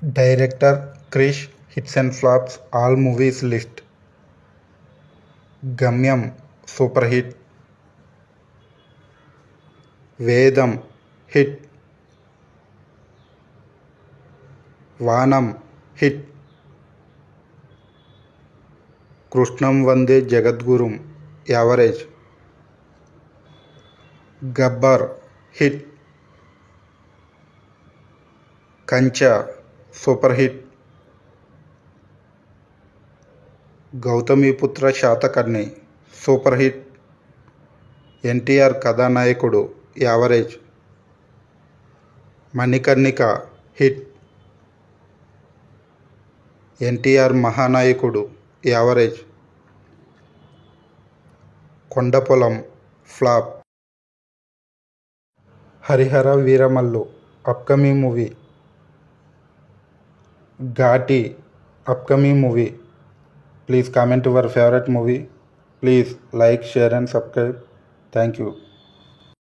Director Krish hits and flops all movies list. Gamyam super hit. Vedam hit. Vanam hit. Krishnam Vande Jagadgurum average. Gabbar hit. Kancha super hit. Gautamiputra Satakarni super hit. NTR Kathanayakudu average. Manikarnika hit. NTR Mahanayakudu average. Kondapolam flop. Harihara Veeramallu upcoming movie. Ghaati upcoming movie. Please comment your favorite movie. Please like, share and subscribe. Thank you.